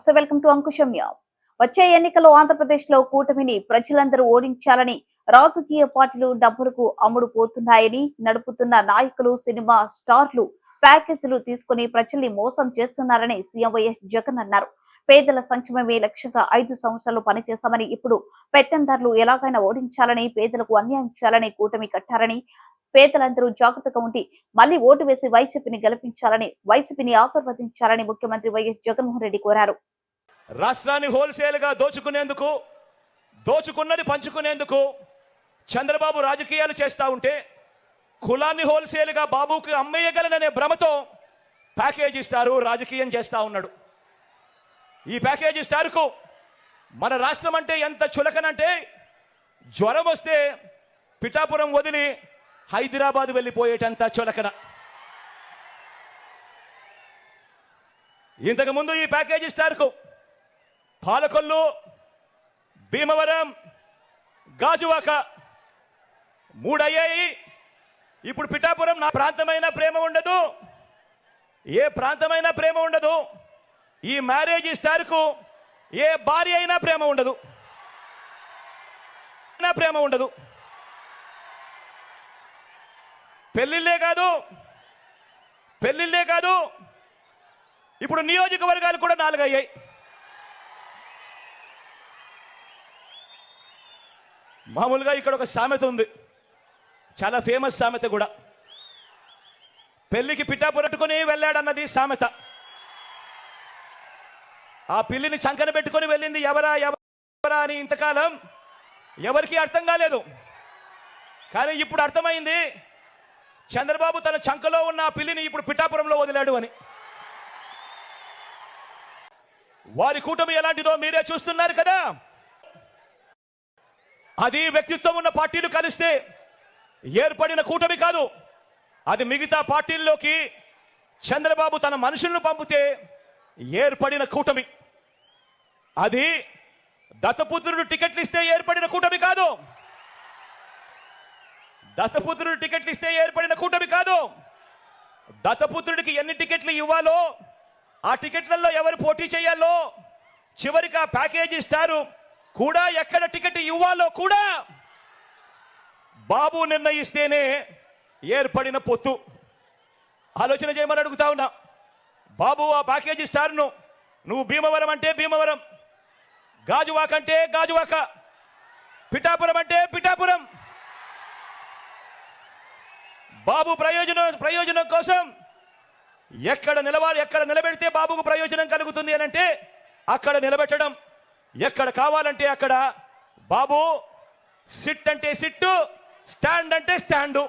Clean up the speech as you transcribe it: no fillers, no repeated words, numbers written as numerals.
నమస్తే, welcome to Ankusam news. వచ్చే ఎన్నికల్లో ఆంధ్రప్రదేశ్ లో కూటమిని ప్రజలందరూ ఓడించాలని రాజకీయ పార్టీలు డబ్బులకు అమ్ముడు పోతున్నాయని, నడుపుతున్న నాయకులు, సినిమా స్టార్లు ప్యాకేజీలు తీసుకుని ప్రజల్ని మోసం చేస్తున్నారని సీఎం వైఎస్ జగన్ అన్నారు. పేదల సంక్షేమమే లక్ష్యంగా 5 సంవత్సరాలు పనిచేశామని, ఇప్పుడు పెత్తందారులు ఎలాగైనా ఓడించాలని, పేదలకు అన్యాయం చేయాలని కూటమి కట్టారని, పేదలందరూ జాగ్రత్తగా ఉండి మళ్లీ ఓటు వేసి వైసీపీని గెలిపించాలని, వైసీపీని ఆశీర్వదించాలని ముఖ్యమంత్రి వైఎస్ జగన్మోహన్ రెడ్డి కోరారు. రాష్ట్రాన్ని హోల్సేల్ గా దోచుకున్నది పంచుకునేందుకు చంద్రబాబు రాజకీయాలు చేస్తా ఉంటే, కులాన్ని హోల్సేల్ గా బాబుకి అమ్మేయగలననే భ్రమతో ప్యాకేజీ స్టారు రాజకీయం చేస్తా ఉన్నాడు. ఈ ప్యాకేజీ స్టార్కు మన రాష్ట్రం అంటే ఎంత చులకనంటే, జ్వరం వస్తే పిఠాపురం వదిలి హైదరాబాద్ వెళ్ళిపోయేటంత చులకన. ఇంతకుముందు ఈ ప్యాకేజీ స్టార్కు పాలకొల్లు, భీమవరం, గాజువాక 3 అయ్యాయి. ఇప్పుడు పిఠాపురం. నా ప్రాంతమైన ప్రేమ ఉండదు, ఏ ప్రాంతమైనా ప్రేమ ఉండదు. ఈ మ్యారేజ్ స్టార్కు ఏ భార్య అయినా ప్రేమ ఉండదు, పెళ్లిళ్ళే కాదు, ఇప్పుడు నియోజకవర్గాలు కూడా 4 అయ్యాయి. మామూలుగా ఇక్కడ ఒక సామెత ఉంది, చాలా ఫేమస్ సామెత కూడా. పెళ్లికి పిఠాపురట్టుకుని వెళ్ళాడన్నది సామెత. ఆ పిల్లిని చంకన పెట్టుకుని వెళ్ళింది ఎవరా అని ఇంతకాలం ఎవరికి అర్థం కాలేదు. కానీ ఇప్పుడు అర్థమైంది, చంద్రబాబు తన చంకలో ఉన్న ఆ పిల్లిని ఇప్పుడు పిఠాపురంలో వదిలాడు అని. వారి కూటమి ఎలాంటిదో మీరే చూస్తున్నారు కదా. అది వ్యక్తిత్వం ఉన్న పార్టీలు కలిస్తే ఏర్పడిన కూటమి కాదు. అది మిగతా పార్టీల్లోకి చంద్రబాబు తన మనుషులను పంపితే ఏర్పడిన కూటమి. అది దత్తపుత్రుడు టికెట్లు ఇస్తే ఏర్పడిన కూటమి కాదు. దత్తపుత్రుడికి ఎన్ని టికెట్లు ఇవ్వాలో, ఆ టికెట్లలో ఎవరు పోటీ చేయాలో, చివరికి ఆ ప్యాకేజీ స్టారు కూడా ఎక్కడ టికెట్ ఇవ్వాలో కూడా బాబు నిర్ణయిస్తేనే ఏర్పడిన పొత్తు. ఆలోచన చేయమని అడుగుతా ఉన్నా. బాబు ఆ ప్యాకేజీ స్టార్ను నువ్వు భీమవరం అంటే భీమవరం, గాజువాక అంటే గాజువాక, పిఠాపురం అంటే పిఠాపురం. బాబు ప్రయోజనం కోసం ఎక్కడ నిలబెడితే బాబుకు ప్రయోజనం కలుగుతుంది అని అంటే అక్కడ నిలబెట్టడం. ఎక్కడ కావాలంటే అక్కడ బాబు సిట్ అంటే సిట్టు, స్టాండ్ అంటే స్టాండు.